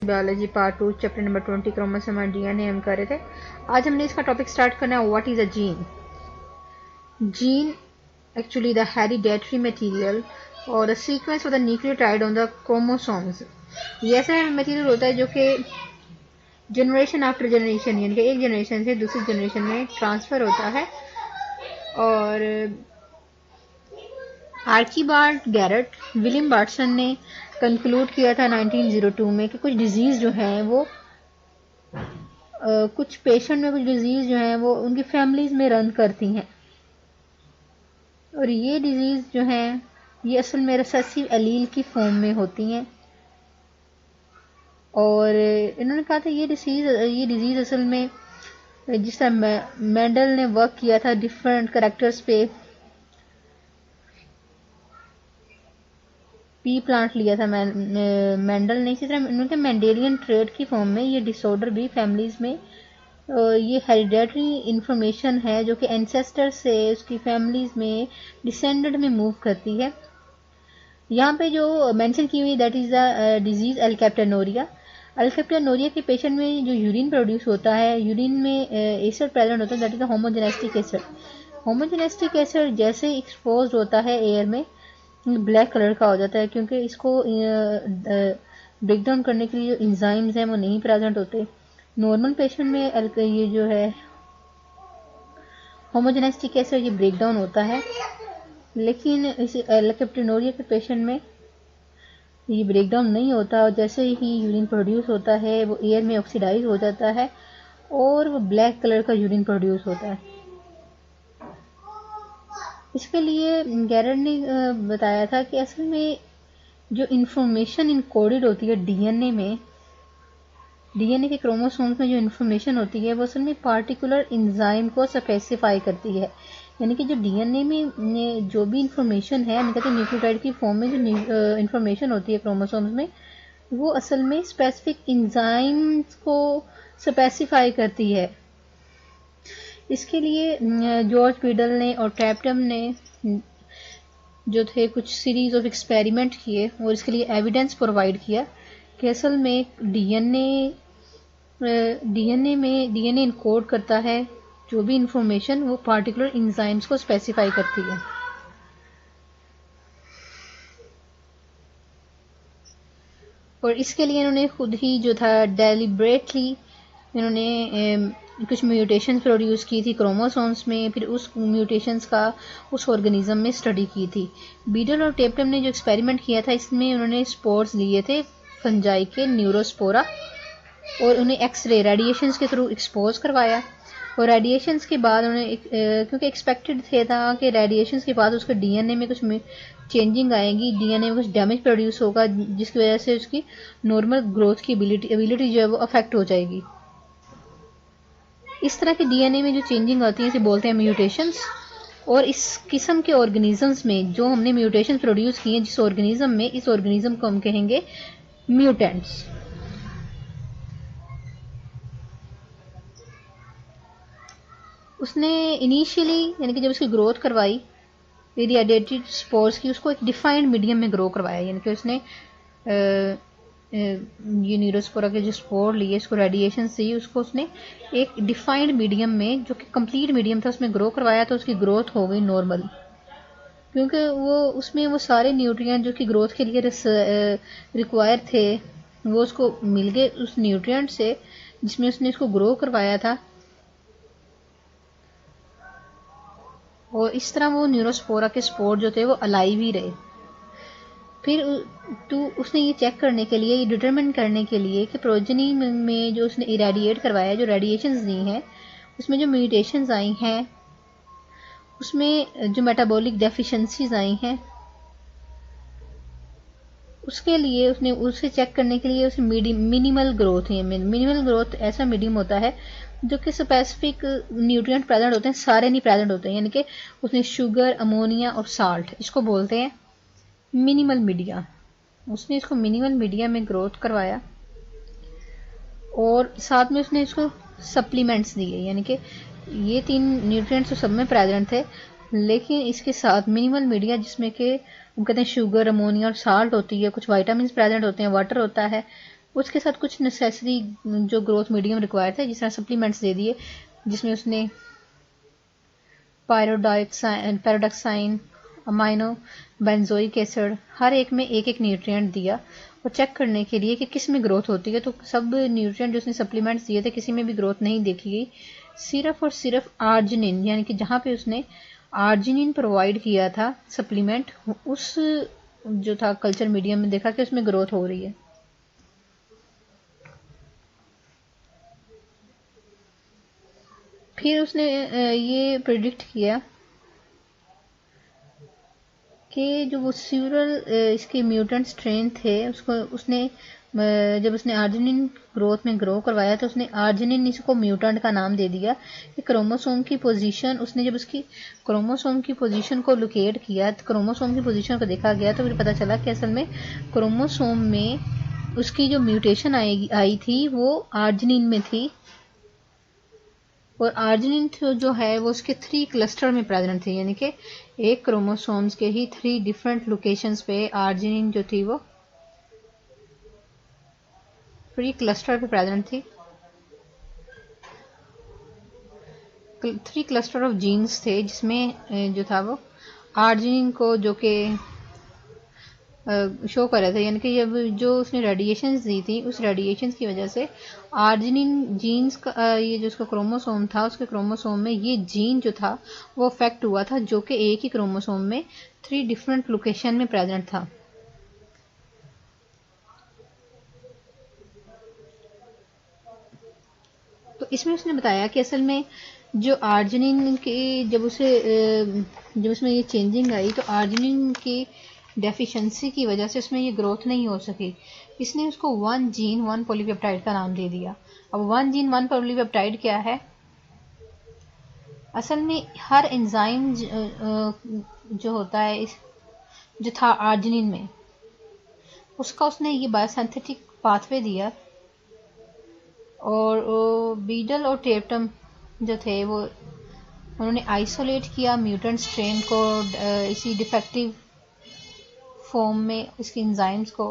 Biology part 2 chapter number 20 chromosome और DNA हम कर रहे थे। आज हमने इसका टॉपिक स्टार्ट करना है what is a gene. Gene actually the hereditary material और the sequence of the nucleotide on the chromosomes. ये ऐसा मटेरियल होता है जो कि जनरेशन आफ्टर जनरेशन यानी कि एक जनरेशन से दूसरी जनरेशन में ट्रांसफर होता है। और आर्चीबाल्ड गैरेट विलियम बार्टसन ने कंक्लूड किया था 1902 में कि कुछ डिजीज जो है वो कुछ पेशेंट में कुछ डिजीज जो है वो उनकी फैमिलीज में रन करती हैं और ये डिजीज जो है ये असल में रिसेसिव एलील की फॉर्म में होती हैं। और इन्होंने कहा था ये डिजीज असल में जिस तरह मेंडल ने वर्क किया था डिफरेंट करेक्टर्स पे, पी प्लांट लिया था मेंडल ने, इसी तरह उनके मेंडेलियन ट्रेड की फॉर्म में ये डिसऑर्डर भी फैमिलीज में ये हेरिडेटरी इंफॉर्मेशन है जो कि एंसेस्टर से उसकी फैमिलीज में डिसेंडेंट में मूव करती है। यहाँ पे जो मेंशन की हुई दैट इज द डिजीज अल्केप्टेनोरिया। अल्केप्टेनोरिया के पेशेंट में जो यूरिन प्रोड्यूस होता है, यूरिन में एसिड प्रेजेंट होता है that is the homogentisic acid. Homogentisic acid जैसे एक्सपोज होता है एयर में ब्लैक कलर का हो जाता है क्योंकि इसको ब्रेक डाउन करने के लिए जो इंजाइम्स हैं वो नहीं प्रेजेंट होते। नॉर्मल पेशेंट में ये जो है होमोजेनेस्टिक एसिड ये ब्रेक डाउन होता है, लेकिन इस अल्केप्टेनोरिया के पेशेंट में ये ब्रेक डाउन नहीं होता और जैसे ही यूरिन प्रोड्यूस होता है वो एयर में ऑक्सीडाइज हो जाता है और वो ब्लैक कलर का यूरिन प्रोड्यूस होता है। इसके लिए गैरेट ने बताया था कि असल में जो इंफॉर्मेशन इनकोडेड होती है डीएनए के क्रोमोसोम्स में जो इन्फॉर्मेशन होती है वो असल में पार्टिकुलर एंजाइम को स्पेसिफाई करती है। यानी कि जो डीएनए में जो भी इंफॉर्मेशन है, हम कहते हैं न्यूक्लियोटाइड की फॉर्म में जो इंफॉर्मेशन होती है क्रोमोसोम्स में, वो असल में स्पेसिफिक एंजाइम्स को स्पेसिफाई करती है। इसके लिए जॉर्ज बीडल ने और टैप्टम ने जो थे कुछ सीरीज ऑफ एक्सपेरिमेंट किए और इसके लिए एविडेंस प्रोवाइड किया कि असल में डीएनए इनकोड करता है जो भी इंफॉर्मेशन वो पार्टिकुलर एंजाइम्स को स्पेसिफाई करती है। और इसके लिए इन्होंने खुद ही जो था डेलिब्रेटली इन्होंने कुछ म्यूटेशंस प्रोड्यूस की थी क्रोमोसोम्स में, फिर उस म्यूटेशंस का उस ऑर्गेनिज्म में स्टडी की थी। बीडल और टेप्टम ने जो एक्सपेरिमेंट किया था इसमें उन्होंने स्पोर्स लिए थे फंजाई के न्यूरोस्पोरा और उन्हें एक्सरे रेडिएशंस के थ्रू एक्सपोज करवाया। और रेडिएशंस के बाद उन्हें क्योंकि एक्सपेक्टेड था कि रेडिएशंस के बाद उसके डीएनए में कुछ चेंजिंग आएगी, डीएनए में कुछ डैमेज प्रोड्यूस होगा जिसकी वजह से उसकी नॉर्मल ग्रोथ की एबिलिटी जो है वो अफेक्ट हो जाएगी। इस तरह के डीएनए में जो चेंजिंग आती है इसे बोलते हैं म्यूटेशंस। और इस किस्म के ऑर्गेनिजम्स में जो हमने म्यूटेशन प्रोड्यूस किए जिस ऑर्गेनिज्म में, इस ऑर्गेनिज्म को हम कहेंगे म्यूटेंट्स। उसने इनिशियली यानी कि जब उसकी ग्रोथ करवाई इरियाडेटेड स्पोर्स की, उसको एक डिफाइंड मीडियम में ग्रो करवाया। यानी कि उसने ये न्यूरोस्पोरा के जो स्पोर लिए इसको रेडिएशन से ही उसको उसने एक डिफाइंड मीडियम में जो कि कंप्लीट मीडियम था उसमें ग्रो करवाया तो उसकी ग्रोथ हो गई नॉर्मल, क्योंकि वो उसमें वो सारे न्यूट्रिएंट जो कि ग्रोथ के लिए रिक्वायर थे वो उसको मिल गए उस न्यूट्रिएंट से जिसमें उसने इसको ग्रो करवाया था। और इस तरह वो न्यूरोस्पोरा के स्पोर जो थे वो अलाइव ही रहे। फिर उसने ये चेक करने के लिए, ये डिटरमिन करने के लिए कि प्रोजनी में जो उसने इरेडिएट करवाया, जो रेडिएशंस दी हैं उसमें जो म्यूटेशंस आई हैं, उसमें जो मेटाबॉलिक डेफिशिएंसीज आई हैं, उसके लिए उसने उसे चेक करने के लिए उसे मिनिमल ग्रोथ है। मिनिमल ग्रोथ ऐसा मीडियम होता है जो कि स्पेसिफिक न्यूट्रिएंट प्रेजेंट होते हैं, सारे नहीं प्रेजेंट होते हैं। यानी कि उसने शुगर, अमोनिया और साल्ट, इसको बोलते हैं मिनिमल मीडिया। उसने इसको मिनिमल मीडिया में ग्रोथ करवाया और साथ में उसने इसको सप्लीमेंट्स दिए। यानी कि ये 3 न्यूट्रिएंट्स तो सब में प्रेजेंट थे, लेकिन इसके साथ मिनिमल मीडिया जिसमें कि हम कहते हैं शुगर, अमोनिया और साल्ट होती है, कुछ वाइटामिन प्रेजेंट होते हैं, वाटर होता है, उसके साथ कुछ नेसेसरी जो ग्रोथ मीडियम रिक्वायर्ड थे, जिस तरह सप्लीमेंट्स दे दिए, जिसमें उसने पैराडॉक्साइन, अमाइनो बेंजोइक एसिड, हर एक में एक एक न्यूट्रिएंट दिया और चेक करने के लिए कि किस में ग्रोथ होती है। तो सब न्यूट्रिएंट जो उसने सप्लीमेंट्स दिए थे किसी में भी ग्रोथ नहीं देखी गई। सिर्फ और सिर्फ आर्जिनिन, यानी कि जहाँ पे उसने आर्जिनिन प्रोवाइड किया था सप्लीमेंट, उस जो था कल्चर मीडियम में देखा कि उसमें ग्रोथ हो रही है। फिर उसने ये प्रिडिक्ट किया कि जो वो स्यूरल इसके म्यूटेंट स्ट्रेन थे उसको उसने जब उसने आर्जिनिन ग्रोथ में ग्रो करवाया तो उसने आर्जिनिन इसको म्यूटेंट का नाम दे दिया कि क्रोमोसोम की पोजीशन, उसने जब उसकी क्रोमोसोम की पोजीशन को लोकेट किया, तो क्रोमोसोम की पोजीशन को देखा गया तो फिर पता चला कि असल में क्रोमोसोम में उसकी जो म्यूटेशन आई थी वो आर्जिनिन में थी, और आर्जिनिन जो है वो उसके 3 क्लस्टर में प्रेजेंट थी, यानी कि एक क्रोमोसोम्स के ही 3 डिफरेंट लोकेशंस पे आर्जिनिन जो थी वो 3 क्लस्टर पे प्रेजेंट थी। 3 क्लस्टर ऑफ जीन्स थे जिसमें जो था वो आर्जिनिन को जो कि शो कर रहे थे, यानी कि जब जो उसने रेडिएशंस दी थी उस रेडिएशंस की वजह से आर्जिनिन जीन्स का ये जो उसका क्रोमोसोम था उसके क्रोमोसोम में ये जीन जो था वो अफेक्ट हुआ था, जो कि एक ही क्रोमोसोम में 3 डिफरेंट लोकेशन में प्रेजेंट था। तो इसमें उसने बताया कि असल में जो आर्जिनिन की जब उसमें ये चेंजिंग आई तो आर्जिनिन की डेफिशिएंसी की वजह से उसमें ये ग्रोथ नहीं हो सकी। इसने उसको 1 जीन 1 पॉलीपेप्टाइड का नाम दे दिया। अब 1 जीन 1 पॉलीपेप्टाइड क्या है? असल में हर एंजाइम जो होता है जो था आर्जिनिन में, उसका उसने ये बायोसिंथेटिक पाथवे दिया, और बीडल और टेप्टम जो थे वो उन्होंने आइसोलेट किया म्यूटेंट स्ट्रेन को इसी डिफेक्टिव फॉर्म में इसके एंजाइम्स को,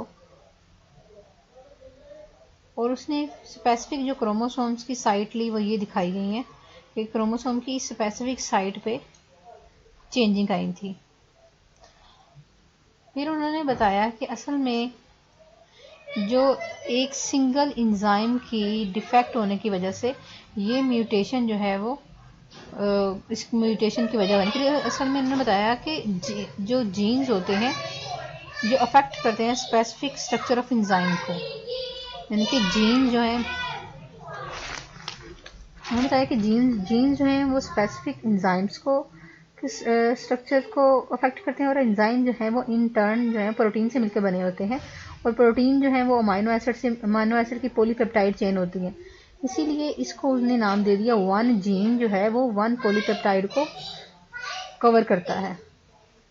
और उसने स्पेसिफिक जो क्रोमोसोम्स की साइट ली वो ये दिखाई गई हैं कि क्रोमोसोम की स्पेसिफिक साइट पे चेंजिंग आई थी। फिर उन्होंने बताया कि असल में जो एक सिंगल एंजाइम की डिफेक्ट होने की वजह से ये म्यूटेशन जो है वो इस म्यूटेशन की वजह बनी। फिर असल में उन्होंने बताया कि जो जीन्स होते हैं जो अफेक्ट करते हैं स्पेसिफिक स्ट्रक्चर ऑफ एंजाइम को, यानी कि जीन जो है, उन्होंने बताया कि जीन जो हैं वो स्पेसिफिक एंजाइम्स को स्ट्रक्चर को अफेक्ट करते हैं, और एंजाइम जो है वो इन टर्न जो है प्रोटीन से मिलकर बने होते हैं, और प्रोटीन जो है वो अमाइनो एसिड की पॉलीपेप्टाइड चेन होती है। इसीलिए इसको उसने नाम दे दिया 1 जीन जो है वो 1 पॉलीपेप्टाइड को कवर करता है,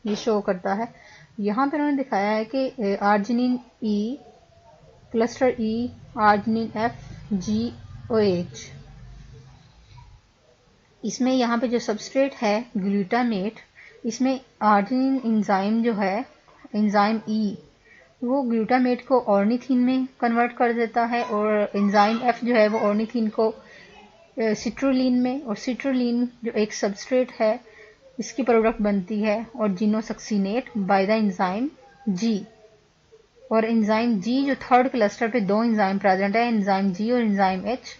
ये शो करता है। यहाँ पर उन्होंने दिखाया है कि आर्जिनिन ई, क्लस्टर ई, आर्जिनिन एफ, जी और एच, इसमें यहाँ पे जो सबस्ट्रेट है ग्लूटामेट, इसमें आर्जिनिन एंजाइम जो है एंजाइम ई वो ग्लूटामेट को ऑर्निथिन में कन्वर्ट कर देता है, और एंजाइम एफ जो है वो ऑर्निथिन को सिट्रोलिन में, और सिट्रोलिन जो एक सबस्ट्रेट है इसकी प्रोडक्ट बनती है और जीनोसक्सीनेट बाय द एंजाइम जी, और एंजाइम जी जो थर्ड क्लस्टर पे 2 एंजाइम प्रेजेंट है, एंजाइम जी और एंजाइम एच,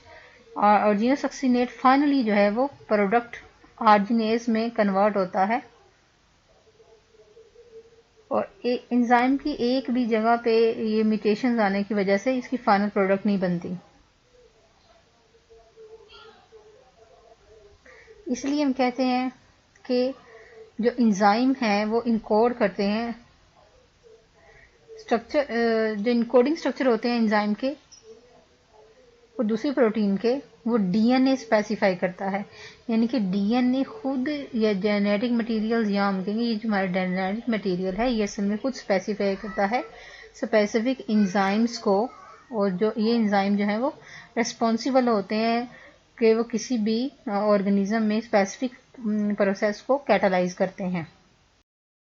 और जीनोसक्सीनेट फाइनली जो है वो प्रोडक्ट आर्जिनेज में कन्वर्ट होता है, और एंजाइम की एक भी जगह पे ये म्यूटेशन आने की वजह से इसकी फाइनल प्रोडक्ट नहीं बनती। इसलिए हम कहते हैं कि जो एंजाइम है वो इनकोड करते हैं स्ट्रक्चर, जो इनकोडिंग स्ट्रक्चर होते हैं एंजाइम के और दूसरी प्रोटीन के, वो डीएनए स्पेसिफाई करता है, यानी कि डीएनए खुद या जेनेटिक मटेरियल, या हम कहेंगे ये जो हमारा जेनेटिक मटेरियल है ये असल में खुद स्पेसिफाई करता है स्पेसिफिक एंजाइम्स को, और जो ये एंजाइम जो है वो रिस्पॉन्सिबल होते हैं कि वो किसी भी ऑर्गेनिज्म में स्पेसिफिक प्रोसेस को कैटालाइज करते हैं।